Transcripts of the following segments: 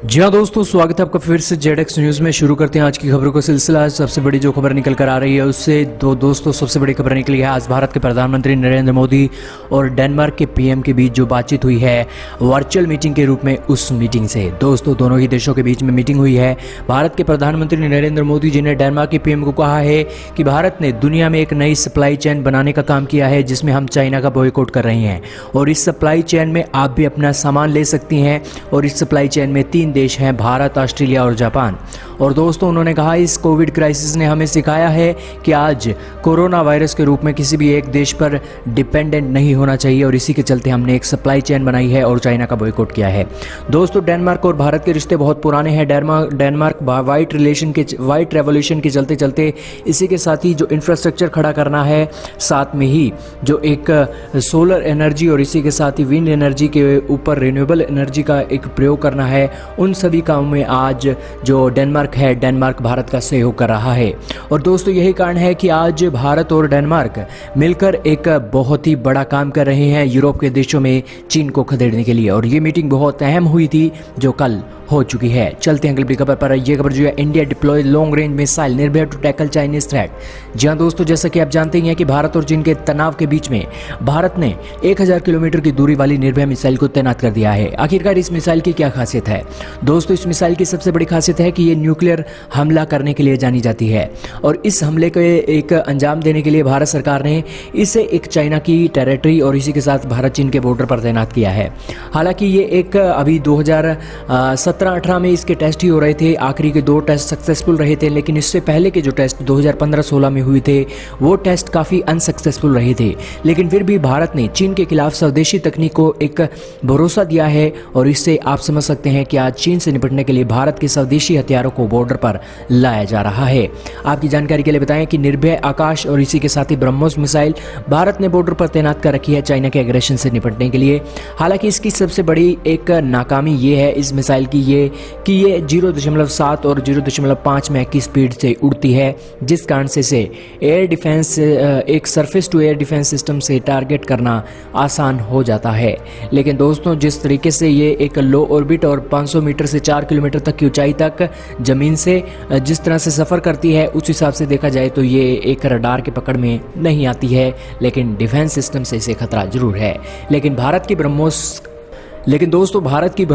जी हाँ दोस्तों, स्वागत है आपका फिर से जेडेक्स न्यूज़ में। शुरू करते हैं आज की खबरों का सिलसिला। आज सबसे बड़ी जो खबर निकल कर आ रही है उससे दोस्तों सबसे बड़ी खबर निकली है आज भारत के प्रधानमंत्री नरेंद्र मोदी और डेनमार्क के पीएम के बीच जो बातचीत हुई है वर्चुअल मीटिंग के रूप में। उस मीटिंग से दोस्तों दोनों ही देशों के बीच में मीटिंग हुई है। भारत के प्रधानमंत्री नरेंद्र मोदी जी ने डेनमार्क के पीएम को कहा है कि भारत ने दुनिया में एक नई सप्लाई चेन बनाने का काम किया है जिसमें हम चाइना का बॉयकॉट कर रहे हैं और इस सप्लाई चेन में आप भी अपना सामान ले सकती हैं। और इस सप्लाई चेन में 3 देश हैं, भारत, ऑस्ट्रेलिया और जापान। और दोस्तों उन्होंने कहा इस कोविड क्राइसिस ने हमें सिखाया है कि आज कोरोना वायरस के रूप में किसी भी एक देश पर डिपेंडेंट नहीं होना चाहिए और इसी के चलते हमने एक सप्लाई चेन बनाई है और चाइना का बॉयकॉट किया है। दोस्तों डेनमार्क और भारत के रिश्ते बहुत पुराने हैं। डेनमार्क वाइट रेवोल्यूशन के चलते चलते इसी के साथ ही जो इंफ्रास्ट्रक्चर खड़ा करना है, साथ में ही जो एक सोलर एनर्जी और इसी के साथ ही विंड एनर्जी के ऊपर रिन्यूएबल एनर्जी का एक प्रयोग करना है, उन सभी कामों में आज जो डेनमार्क भारत का सहयोग कर रहा है। और दोस्तों यही कारण है कि आज भारत और डेनमार्क मिलकर एक बहुत ही बड़ा काम कर रहे हैं यूरोप के देशों में चीन को खदेड़ने के लिए। और ये मीटिंग बहुत अहम हुई थी जो कल हो चुकी है। चलते हैं अगली खबर पर। यह खबर जो है India deploy long range missile Nirbhaya to tackle Chinese threat. जी हाँ दोस्तों, जैसा कि आप जानते ही हैं कि भारत और चीन के तनाव के बीच में भारत ने 1000 किलोमीटर की दूरी वाली निर्भया मिसाइल को तैनात कर दिया है। आखिरकार इस मिसाइल की क्या खासियत है? दोस्तों इस मिसाइल की सबसे बड़ी खासियत है कि ये न्यूक्लियर हमला करने के लिए जानी जाती है और इस हमले को एक अंजाम देने के लिए भारत सरकार ने इसे एक चाइना की टेरिटरी और इसी के साथ भारत चीन के बॉर्डर पर तैनात किया है। हालांकि ये एक अभी 2017-18 में इसके टेस्ट ही हो रहे थे। आखिरी के 2 टेस्ट सक्सेसफुल रहे थे, लेकिन इससे पहले के जो टेस्ट 2015-16 में हुए थे वो टेस्ट काफ़ी अनसक्सेसफुल रहे थे। लेकिन फिर भी भारत ने चीन के खिलाफ स्वदेशी तकनीक को एक भरोसा दिया है और इससे आप समझ सकते हैं कि आज चीन से निपटने के लिए भारत के स्वदेशी हथियारों को बॉर्डर पर लाया जा रहा है। आपकी जानकारी के लिए बताएं कि निर्भय आकाश और इसी के साथ ही ब्रह्मोस मिसाइल भारत ने बॉर्डर पर तैनात कर रखी है चाइना के एग्रेशन से निपटने के लिए। हालांकि इसकी सबसे बड़ी एक नाकामी ये है इस मिसाइल की कि ये 0.7 और 0.5 मैक की स्पीड से उड़ती है, जिस कारण से इसे एयर डिफेंस एक surface to air defence system से टारगेट करना आसान हो जाता है। लेकिन दोस्तों जिस तरीके से ये एक लो ऑर्बिट और 500 मीटर से 4 किलोमीटर तक की ऊंचाई तक जमीन से जिस तरह से सफ़र करती है, उस हिसाब से देखा जाए तो ये एक रडार के पकड़ में नहीं आती है, लेकिन डिफेंस सिस्टम से इसे खतरा जरूर है। लेकिन दोस्तों भारत की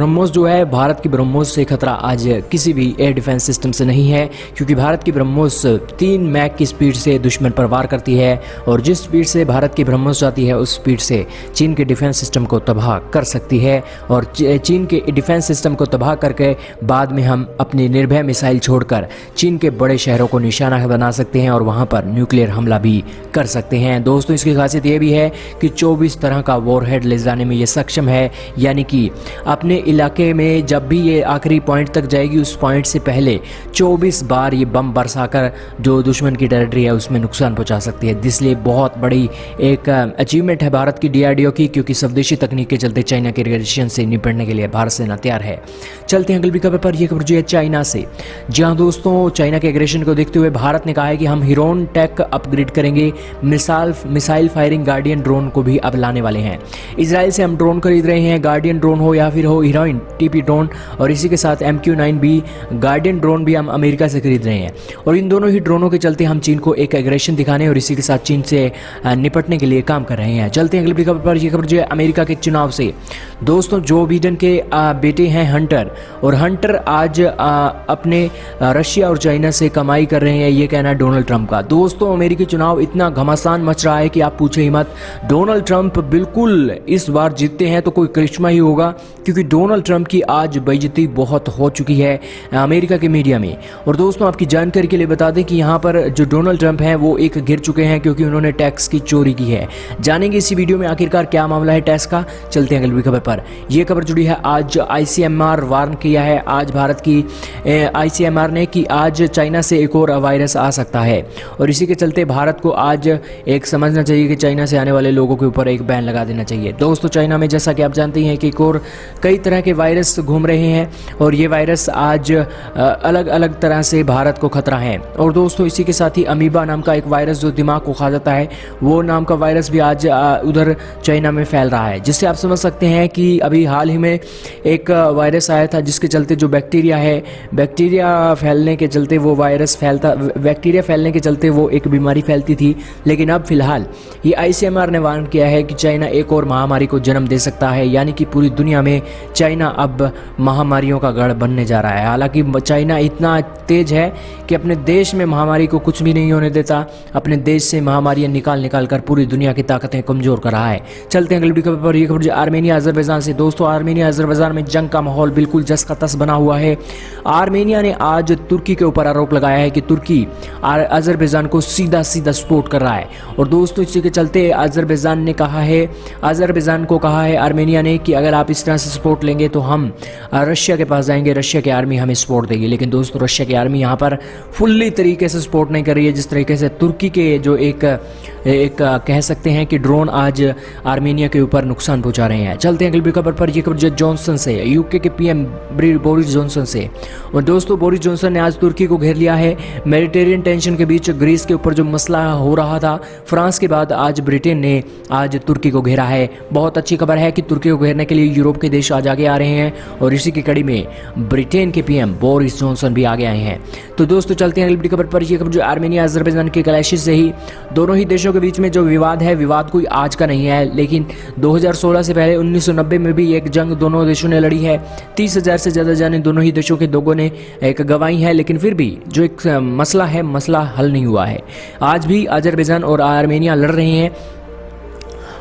ब्रह्मोस से खतरा आज किसी भी एयर डिफेंस सिस्टम से नहीं है, क्योंकि भारत की ब्रह्मोस 3 मैक की स्पीड से दुश्मन पर वार करती है और जिस स्पीड से भारत की ब्रह्मोस जाती है उस स्पीड से चीन के डिफेंस सिस्टम को तबाह कर सकती है। और चीन के डिफेंस सिस्टम को तबाह करके बाद में हम अपनी निर्भय मिसाइल छोड़कर चीन के बड़े शहरों को निशाना बना सकते हैं और वहाँ पर न्यूक्लियर हमला भी कर सकते हैं। दोस्तों इसकी खासियत ये भी है कि 24 तरह का वॉरहेड ले जाने में ये सक्षम है, यानी कि अपने इलाके में जब भी ये आखिरी पॉइंट तक जाएगी उस पॉइंट से पहले 24 बार ये बम बरसाकर जो दुश्मन की टेरिटरी है उसमें नुकसान पहुंचा सकती है। इसलिए बहुत बड़ी एक अचीवमेंट है भारत की DRDO की, क्योंकि स्वदेशी तकनीक के चलते चाइना के एग्रेशन से निपटने के लिए भारत सेना तैयार है। चलते हैं अगली खबर पर। यह खबर जो है चाइना से। जी हाँ दोस्तों, चाइना के एग्रेशन को देखते हुए भारत ने कहा है कि हम हिरोन टेक अपग्रेड करेंगे, मिसाइल फायरिंग गार्डियन ड्रोन को भी अब लाने वाले हैं। इजराइल से हम ड्रोन खरीद रहे हैं, गार्डियन ड्रोन हो या फिर हो हीरोइन TP ड्रोन, और इसी के साथ MQ-9B गार्डियन ड्रोन भी हम अमेरिका से खरीद रहे हैं। और इन दोनों ही ड्रोनों के चलते हम चीन को एक एग्रेशन दिखाने और इसी के साथ चीन से निपटने के लिए काम कर रहे हैं। चलते हैं अगली खबर पर। यह खबर जो है अमेरिका के चुनाव से। दोस्तों जो बिडेन के बेटे हैं हंटर, और हंटर आज अपने रशिया और चाइना से कमाई कर रहे हैं, ये कहना है डोनाल्ड ट्रंप का। दोस्तों अमेरिकी चुनाव इतना घमासान मच रहा है कि आप पूछे ही मत। डोनाल्ड ट्रंप बिल्कुल इस बार जीतते हैं तो कोई करिश्मा ही होगा, क्योंकि डोनाल्ड ट्रंप की आज बेइज्जती बहुत हो चुकी है अमेरिका के मीडिया में। और दोस्तों आपकी जानकारी के लिए बता दें कि यहाँ पर जो डोनाल्ड ट्रंप हैं वो एक गिर चुके हैं, क्योंकि उन्होंने टैक्स की चोरी की है। जानेंगे इसी वीडियो में आखिरकार क्या मामला है टैक्स का। चलते हैं अगली खबर पर। यह खबर जुड़ी है आज ICMR वार्न किया है आज भारत की ICMR ने कि आज चाइना से एक और वायरस आ सकता है, और इसी के चलते भारत को आज एक समझना चाहिए कि चाइना से आने वाले लोगों के ऊपर एक बैन लगा देना चाहिए। दोस्तों चाइना में जैसा कि आप जानते हैं कि एक और कई तरह के वायरस घूम रहे हैं और ये वायरस आज अलग अलग तरह से भारत को खतरा है। और दोस्तों इसी के साथ ही अमीबा नाम का एक वायरस जो दिमाग को खा जाता है, वो नाम का वायरस भी आज उधर चाइना में फैल रहा है, जिससे आप समझ सकते हैं कि अभी हाल ही में एक वायरस आया था जिसके चलते जो बैक्टीरिया फैलने के चलते वो वायरस फैलता, बैक्टीरिया फैलने के चलते वो एक बीमारी फैलती थी। लेकिन अब फिलहाल ये ICMR ने वार्न किया है कि चाइना एक और महामारी को जन्म दे सकता है, यानी कि पूरी दुनिया में चाइना अब महामारियों का गढ़ बनने जा रहा है। हालांकि चाइना इतना तेज है कि अपने देश में महामारी को कुछ भी नहीं होने देता, अपने देश से महामारियां निकाल कर पूरी दुनिया की ताकतें कमज़ोर कर रहा है। चलते हैं अगली वीडियो पर। ये खबर आर्मेनिया अजरबैजान से। दोस्तों आर्मेनिया अजरबैजान में जंग का माहौल बिल्कुल जस का तस बना हुआ है। आर्मेनिया ने आज तुर्की के ऊपर आरोप लगाया है कि तुर्की अजरबैजान को सीधा सपोर्ट कर रहा है। और दोस्तों इसी के चलते अजरबैजान को कहा है आर्मेनिया ने कि अगर आप इस तरह से सपोर्ट लेंगे तो हम रशिया के पास जाएंगे, रशिया की आर्मी हमें सपोर्ट देगी। लेकिन दोस्तों रशिया की आर्मी यहाँ पर फुल्ली तरीके से सपोर्ट नहीं कर रही है, जिस तरीके से तुर्की के जो एक कह सकते हैं कि ड्रोन आज आर्मेनिया के ऊपर नुकसान पहुंचा रहे हैं। चलते हैं अगली खबर पर। यह खबर जॉनसन से, यूके के PM बोरिस जॉनसन से। और दोस्तों बोरिस जॉनसन ने आज तुर्की को घेर लिया है। मेडिटेरियन टेंशन के बीच ग्रीस के ऊपर जो मसला हो रहा था, फ्रांस के बाद आज ब्रिटेन ने आज तुर्की को घेरा है। बहुत अच्छी खबर है कि तुर्की को घेरने के लिए यूरोप के देश आज आगे आ रहे हैं और इसी की कड़ी में ब्रिटेन के PM बोरिस जॉनसन भी आगे आए हैं। तो दोस्तों चलते हैं अगली खबर पर। यह खबर जो आर्मेनिया अजरबैजान के क्लैशेस से ही दोनों ही देशों के बीच में जो विवाद है, विवाद कोई आज का नहीं है, लेकिन 2016 से पहले 1990 में भी एक जंग दोनों देशों ने लड़ी है। 30,000 से ज़्यादा जाने दोनों ही देशों के लोगों ने एक गवाही है, लेकिन फिर भी जो एक मसला हल नहीं हुआ है। आज भी अजरबैजान और आर्मेनिया लड़ रहे हैं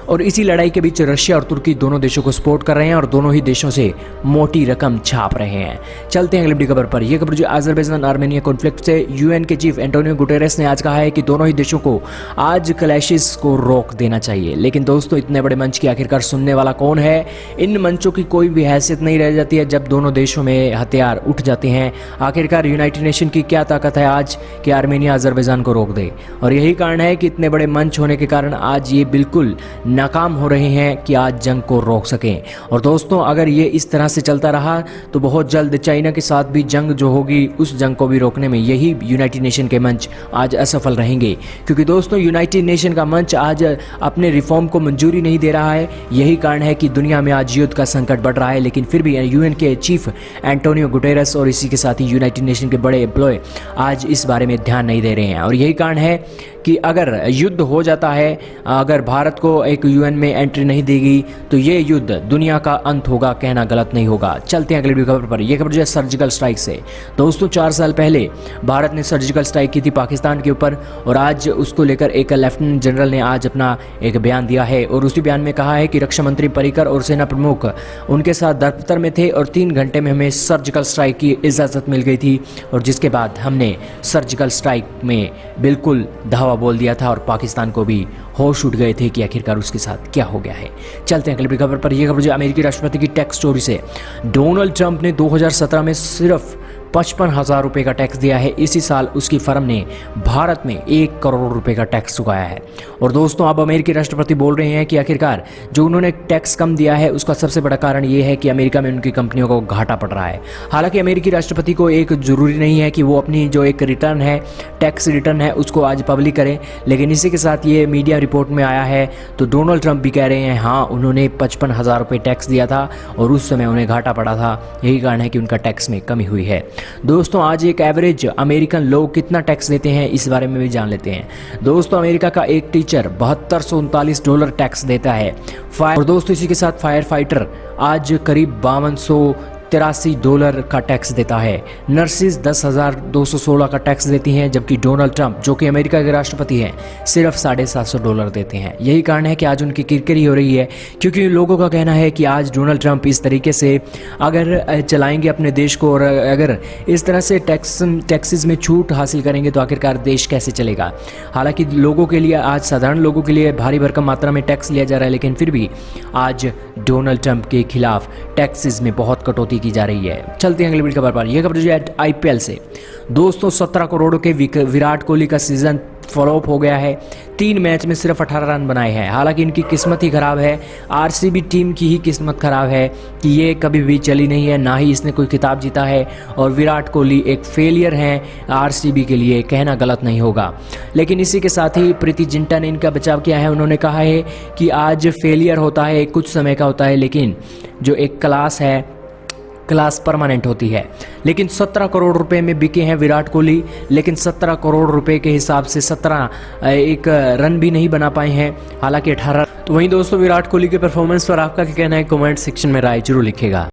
और इसी लड़ाई के बीच रशिया और तुर्की दोनों देशों को सपोर्ट कर रहे हैं और दोनों ही देशों से मोटी रकम छाप रहे हैं। चलते हैं अगली खबर पर। यह खबर जो अजरबैजान आर्मेनिया कॉन्फ्लिक्ट से UN के चीफ एंटोनियो गुटेरेस ने आज कहा है कि दोनों ही देशों को आज क्लैशेस को रोक देना चाहिए। लेकिन दोस्तों इतने बड़े मंच की आखिरकार सुनने वाला कौन है? इन मंचों की कोई भी हैसियत नहीं रह जाती है जब दोनों देशों में हथियार उठ जाते हैं। आखिरकार यूनाइटेड नेशन की क्या ताकत है आज कि आर्मेनिया अजरबैजान को रोक दे? और यही कारण है कि इतने बड़े मंच होने के कारण आज ये बिल्कुल नाकाम हो रहे हैं कि आज जंग को रोक सकें। और दोस्तों अगर ये इस तरह से चलता रहा तो बहुत जल्द चाइना के साथ भी जंग जो होगी, उस जंग को भी रोकने में यही यूनाइटेड नेशन के मंच आज असफल रहेंगे। क्योंकि दोस्तों यूनाइटेड नेशन का मंच आज अपने रिफॉर्म को मंजूरी नहीं दे रहा है। यही कारण है कि दुनिया में आज युद्ध का संकट बढ़ रहा है, लेकिन फिर भी UN के चीफ एंटोनियो गुटेरेस और इसी के साथ ही यूनाइटेड नेशन के बड़े एम्प्लॉय आज इस बारे में ध्यान नहीं दे रहे हैं। और यही कारण है कि अगर युद्ध हो जाता है, अगर भारत को एक UN में एंट्री नहीं देगी तो ये युद्ध दुनिया का अंत होगा, कहना गलत नहीं होगा। चलते हैं अगली खबर पर। यह खबर जो है सर्जिकल स्ट्राइक से। दोस्तों 4 साल पहले भारत ने सर्जिकल स्ट्राइक की थी पाकिस्तान के ऊपर और आज उसको लेकर एक लेफ्टिनेंट जनरल ने आज अपना एक बयान दिया है और उसी बयान में कहा है कि रक्षा मंत्री पर्रिकर और सेना प्रमुख उनके साथ दफ्तर में थे और 3 घंटे में हमें सर्जिकल स्ट्राइक की इजाज़त मिल गई थी और जिसके बाद हमने सर्जिकल स्ट्राइक में बिल्कुल धावा बोल दिया था और पाकिस्तान को भी होश उठ गए थे कि आखिरकार उसके साथ क्या हो गया है। चलते हैं अगली खबर पर। यह खबर जो अमेरिकी राष्ट्रपति की टैक्स चोरी से। डोनाल्ड ट्रंप ने 2017 में सिर्फ 55,000 रुपये का टैक्स दिया है। इसी साल उसकी फर्म ने भारत में 1 करोड़ रुपए का टैक्स चुकाया है। और दोस्तों अब अमेरिकी राष्ट्रपति बोल रहे हैं कि आखिरकार जो उन्होंने टैक्स कम दिया है उसका सबसे बड़ा कारण ये है कि अमेरिका में उनकी कंपनियों को घाटा पड़ रहा है। हालांकि अमेरिकी राष्ट्रपति को एक जरूरी नहीं है कि वो अपनी जो एक रिटर्न है, टैक्स रिटर्न है, उसको आज पब्लिक करें, लेकिन इसी के साथ ये मीडिया रिपोर्ट में आया है तो डोनाल्ड ट्रंप भी कह रहे हैं हाँ उन्होंने 55,000 रुपये टैक्स दिया था और उस समय उन्हें घाटा पड़ा था। यही कारण है कि उनका टैक्स में कमी हुई है। दोस्तों आज एक एवरेज अमेरिकन लोग कितना टैक्स देते हैं इस बारे में भी जान लेते हैं। दोस्तों अमेरिका का एक टीचर $7239 टैक्स देता है। और दोस्तों इसी के साथ फायर फाइटर आज करीब $5283 का टैक्स देता है। नर्सिस 10,216 का टैक्स देती हैं, जबकि डोनाल्ड ट्रंप जो कि अमेरिका के राष्ट्रपति हैं सिर्फ $750 देते हैं। यही कारण है कि आज उनकी किरकिरी हो रही है, क्योंकि लोगों का कहना है कि आज डोनाल्ड ट्रंप इस तरीके से अगर चलाएंगे अपने देश को और अगर इस तरह से टैक्सेस में छूट हासिल करेंगे तो आखिरकार देश कैसे चलेगा। हालांकि लोगों के लिए आज साधारण लोगों के लिए भारी भरकम मात्रा में टैक्स लिया जा रहा है, लेकिन फिर भी आज डोनाल्ड ट्रंप के खिलाफ टैक्सेस में बहुत कटौती की जा रही है। चलते हैं अगली बड़ी खबर पर। यह खबर जो है IPL से। दोस्तों 17 करोड़ के विराट कोहली का सीजन फ्लॉप हो गया है। 3 मैच में सिर्फ 18 रन बनाए हैं। हालांकि इनकी किस्मत ही ख़राब है, आरसीबी टीम की ही किस्मत ख़राब है कि ये कभी भी चली नहीं है, ना ही इसने कोई खिताब जीता है। और विराट कोहली एक फेलियर हैं आरसीबी के लिए, कहना गलत नहीं होगा। लेकिन इसी के साथ ही प्रीति जिंटा ने इनका बचाव किया है। उन्होंने कहा है कि आज फेलियर होता है, कुछ समय का होता है, लेकिन जो एक क्लास है, क्लास परमानेंट होती है। लेकिन 17 करोड़ रुपए में बिके हैं विराट कोहली, लेकिन 17 करोड़ रुपए के हिसाब से 17 एक रन भी नहीं बना पाए हैं, हालांकि 18। तो वहीं दोस्तों विराट कोहली के परफॉर्मेंस पर आपका क्या कहना है, कमेंट सेक्शन में राय जरूर लिखिएगा।